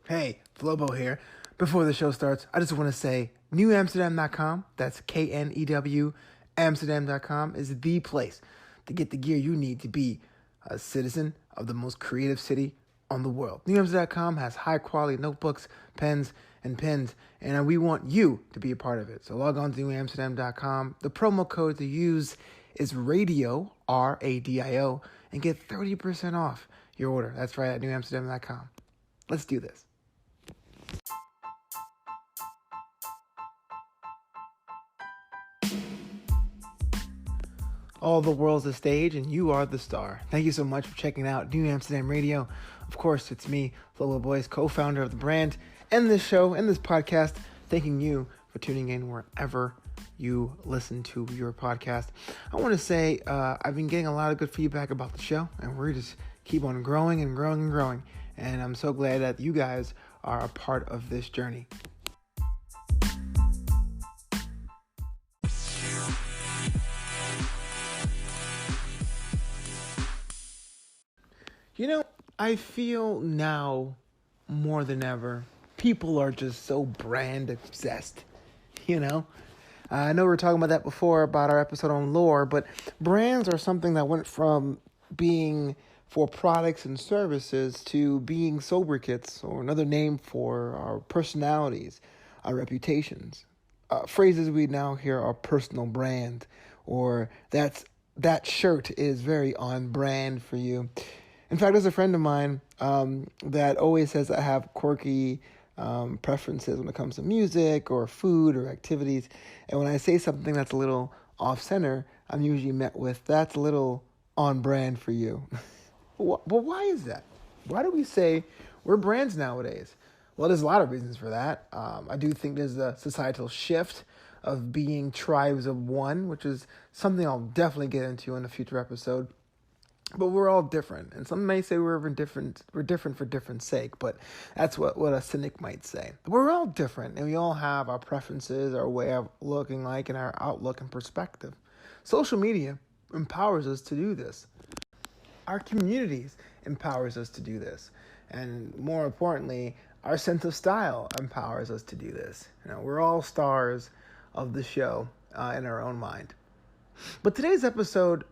Hey, Flobo here. Before the show starts, I just want to say newamsterdam.com, that's Knew, Amsterdam.com, is the place to get the gear you need to be a citizen of the most creative city on the world. Newamsterdam.com has high quality notebooks, pens, and pins, and we want you to be a part of it. So log on to newamsterdam.com. The promo code to use is RADIO, RADIO, and get 30% off your order. That's right, at newamsterdam.com. Let's do this. All the world's a stage, and you are the star. Thank you so much for checking out New Amsterdam Radio. Of course, it's me, Flobo Boyce, co-founder of the brand, and this show, and this podcast. Thanking you for tuning in wherever you listen to your podcast. I want to say I've been getting a lot of good feedback about the show, and we're just keep on growing and growing and growing. And I'm so glad that you guys are a part of this journey. You know, I feel now more than ever, people are just so brand obsessed, you know? I know we were talking about that before about our episode on lore, but brands are something that went from being for products and services to being sobriquets, or another name for our personalities, our reputations. Phrases we now hear are personal brand, or that shirt is very on brand for you. In fact, there's a friend of mine that always says I have quirky preferences when it comes to music or food or activities. And when I say something that's a little off-center, I'm usually met with, that's a little on brand for you. But why is that? Why do we say we're brands nowadays? Well, there's a lot of reasons for that. I do think there's a societal shift of being tribes of one, which is something I'll definitely get into in a future episode. But we're all different, and some may say we're different for different sake, but that's what a cynic might say. We're all different, and we all have our preferences, our way of looking like, and our outlook and perspective. Social media empowers us to do this. Our communities empowers us to do this. And more importantly, our sense of style empowers us to do this. You know, we're all stars of the show in our own mind. But today's episode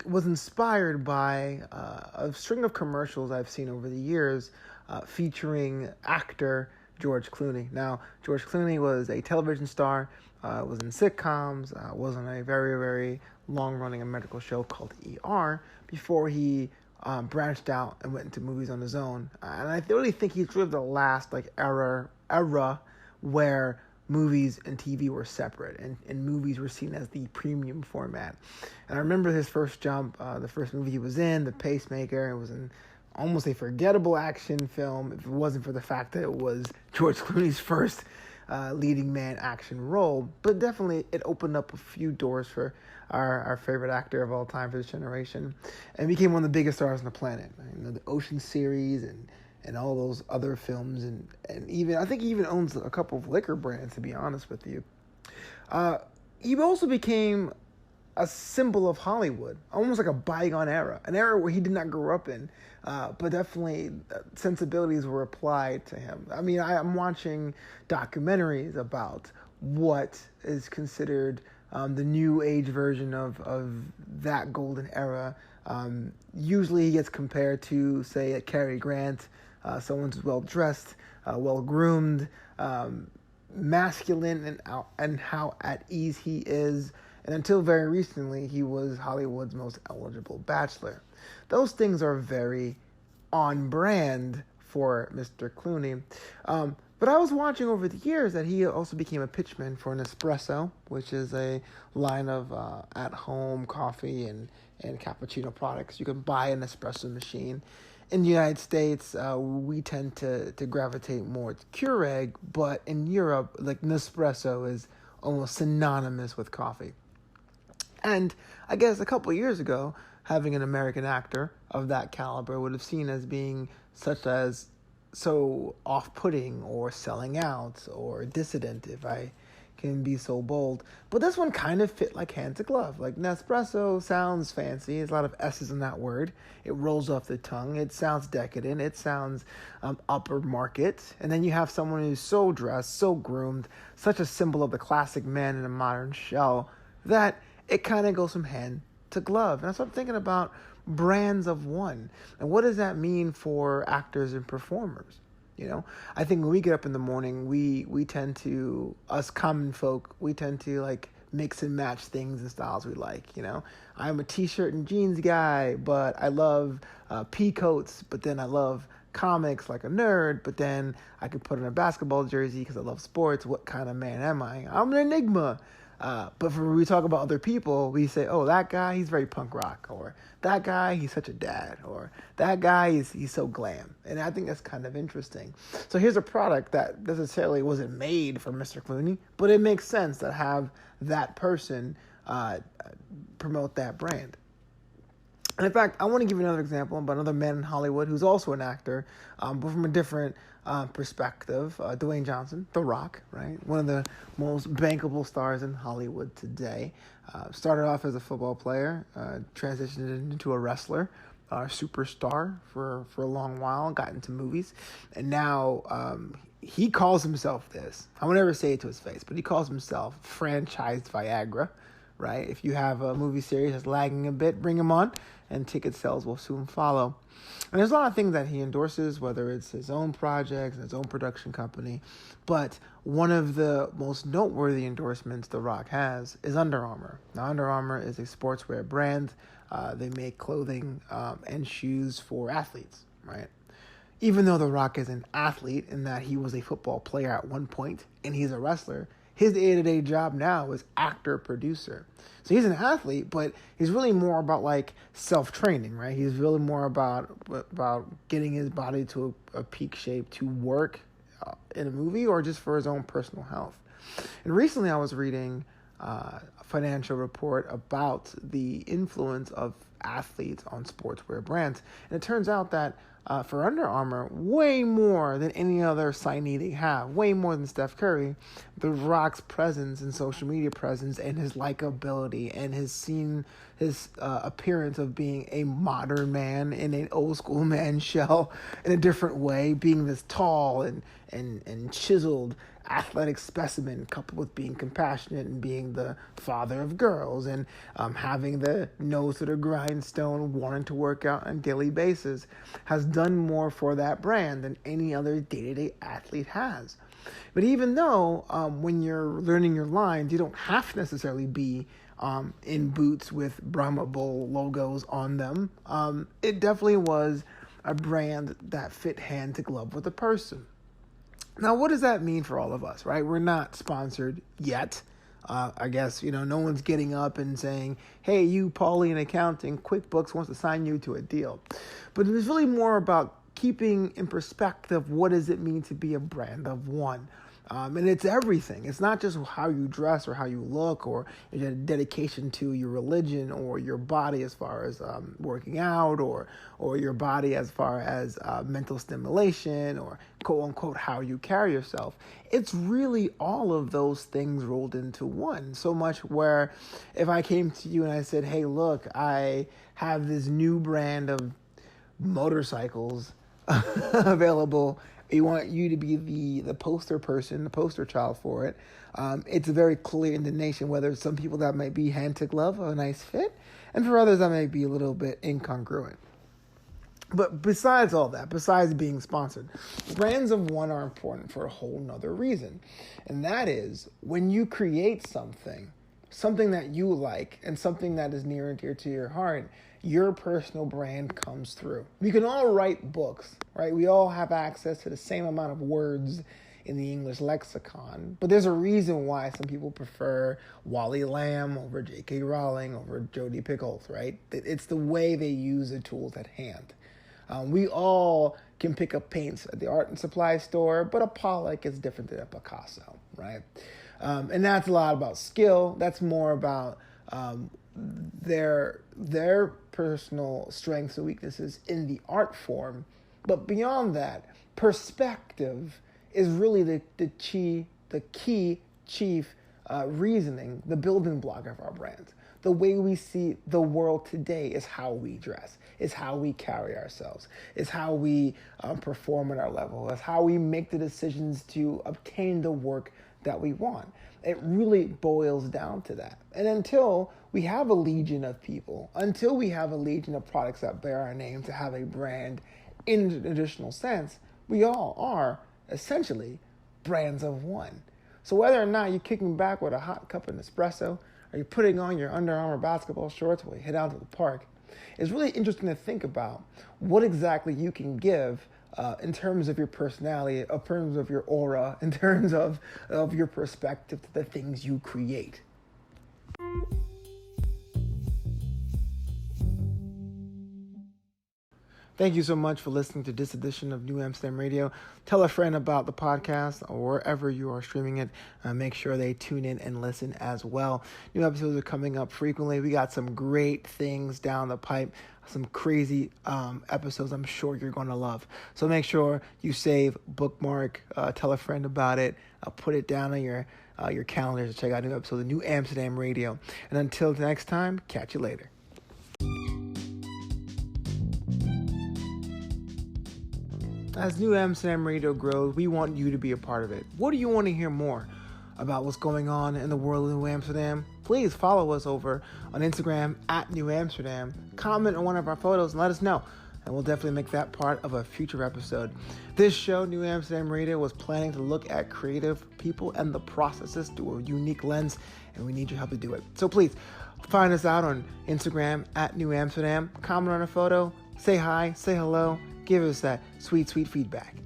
was inspired by a string of commercials I've seen over the years featuring actor George Clooney. Now, George Clooney was a television star, was in sitcoms, was on a very, very long-running medical show called ER before he branched out and went into movies on his own. And I really think he's lived the last era where movies and TV were separate, and movies were seen as the premium format. And I remember his first jump, the first movie he was in, The Pacemaker. It was an almost a forgettable action film if it wasn't for the fact that it was George Clooney's first leading man action role. But definitely it opened up a few doors for our favorite actor of all time for this generation, and became one of the biggest stars on the planet. You know, the Ocean series and all those other films, and even, I think he even owns a couple of liquor brands, to be honest with you. He also became a symbol of Hollywood, almost like a bygone era, an era where he did not grow up in, but definitely sensibilities were applied to him. I mean, I'm watching documentaries about what is considered the new age version of that golden era. Usually he gets compared to, say, a Cary Grant, someone who's well-dressed, well-groomed, masculine, and how at ease he is. And until very recently, he was Hollywood's most eligible bachelor. Those things are very on brand for Mr. Clooney. But I was watching over the years that he also became a pitchman for Nespresso, which is a line of at-home coffee and cappuccino products. You can buy an espresso machine. In the United States, we tend to gravitate more to Keurig, but in Europe, like, Nespresso is almost synonymous with coffee. And I guess a couple of years ago, having an American actor of that caliber would have seen as being such as so off-putting or selling out or dissident, if I can be so bold. But this one kind of fit like hand to glove. Like Nespresso sounds fancy. There's a lot of S's in that word. It rolls off the tongue. It sounds decadent. It sounds upper market. And then you have someone who's so dressed, so groomed, such a symbol of the classic man in a modern shell that it kind of goes from hand to glove. And that's what I'm thinking about, brands of one. And what does that mean for actors and performers? You know, I think when we get up in the morning, we tend to, us common folk, we tend to like mix and match things and styles we like. You know, I'm a t-shirt and jeans guy, but I love pea coats, but then I love comics like a nerd, but then I could put on a basketball jersey because I love sports. What kind of man am I? I'm an enigma. But when we talk about other people, we say, oh, that guy, he's very punk rock, or that guy, he's such a dad, or that guy, he's so glam. And I think that's kind of interesting. So here's a product that necessarily wasn't made for Mr. Clooney, but it makes sense to have that person promote that brand. And in fact, I want to give you another example about another man in Hollywood who's also an actor, but from a different perspective. Dwayne Johnson, The Rock, right? One of the most bankable stars in Hollywood today. Started off as a football player, transitioned into a wrestler, superstar for a long while, got into movies, and now he calls himself this. I would never say it to his face, but he calls himself franchised Viagra. Right? If you have a movie series that's lagging a bit, bring him on, and ticket sales will soon follow. And there's a lot of things that he endorses, whether it's his own projects and his own production company. But one of the most noteworthy endorsements The Rock has is Under Armour. Now, Under Armour is a sportswear brand. They make clothing and shoes for athletes, right? Even though The Rock is an athlete in that he was a football player at one point and he's a wrestler, his day-to-day job now is actor-producer. So he's an athlete, but he's really more about like self-training, right? He's really more about getting his body to a peak shape to work in a movie or just for his own personal health. And recently I was reading a financial report about the influence of athletes on sportswear brands. And it turns out that for Under Armour, way more than any other signee they have, way more than Steph Curry, The Rock's presence and social media presence and his likability and his appearance of being a modern man in an old school man shell in a different way, being this tall and chiseled athletic specimen coupled with being compassionate and being the father of girls and having the nose to the grindstone, wanting to work out on a daily basis, has done more for that brand than any other day-to-day athlete has. But even though when you're learning your lines, you don't have to necessarily be in boots with Brahma Bull logos on them, it definitely was a brand that fit hand to glove with the person. Now, what does that mean for all of us, right? We're not sponsored yet. I guess, no one's getting up and saying, hey, you, Paulie in accounting, QuickBooks wants to sign you to a deal. But it's really more about keeping in perspective, what does it mean to be a brand of one? And it's everything. It's not just how you dress or how you look or your dedication to your religion or your body as far as working out or your body as far as mental stimulation or quote unquote how you carry yourself. It's really all of those things rolled into one. So much where if I came to you and I said, hey, look, I have this new brand of motorcycles available. We want you to be the poster person, the poster child for it. It's a very clear indication whether some people that might be hand to glove, a nice fit, and for others that may be a little bit incongruent. But besides all that, besides being sponsored, brands of one are important for a whole nother reason. And that is when you create something that you like and something that is near and dear to your heart, your personal brand comes through. We can all write books, right? We all have access to the same amount of words in the English lexicon, but there's a reason why some people prefer Wally Lamb over J.K. Rowling over Jodi Picoult, right? It's the way they use the tools at hand. We all can pick up paints at the art and supply store, but a Pollock is different than a Picasso, right? And that's a lot about skill. That's more about their personal strengths and weaknesses in the art form. But beyond that, perspective is really the key chief reasoning, the building block of our brands. The way we see the world today is how we dress, is how we carry ourselves, is how we perform at our level, is how we make the decisions to obtain the work that we want. It really boils down to that. And until we have a legion of people, until we have a legion of products that bear our name to have a brand in the traditional sense, we all are essentially brands of one. So whether or not you're kicking back with a hot cup of espresso, or you're putting on your Under Armour basketball shorts while you head out to the park, it's really interesting to think about what exactly you can give in terms of your personality, in terms of your aura, in terms of your perspective to the things you create. Thank you so much for listening to this edition of New Amsterdam Radio. Tell a friend about the podcast or wherever you are streaming it. Make sure they tune in and listen as well. New episodes are coming up frequently. We got some great things down the pipe, some crazy episodes I'm sure you're going to love. So make sure you save, bookmark, tell a friend about it, put it down on your calendar to check out new episodes of New Amsterdam Radio. And until next time, catch you later. As New Amsterdam Radio grows, we want you to be a part of it. What do you want to hear more about what's going on in the world of New Amsterdam? Please follow us over on Instagram at New Amsterdam. Comment on one of our photos and let us know, and we'll definitely make that part of a future episode. This show, New Amsterdam Radio, was planning to look at creative people and the processes through a unique lens, and we need your help to do it. So please find us out on Instagram at New Amsterdam. Comment on a photo, say hi, say hello. Give us that sweet, sweet feedback.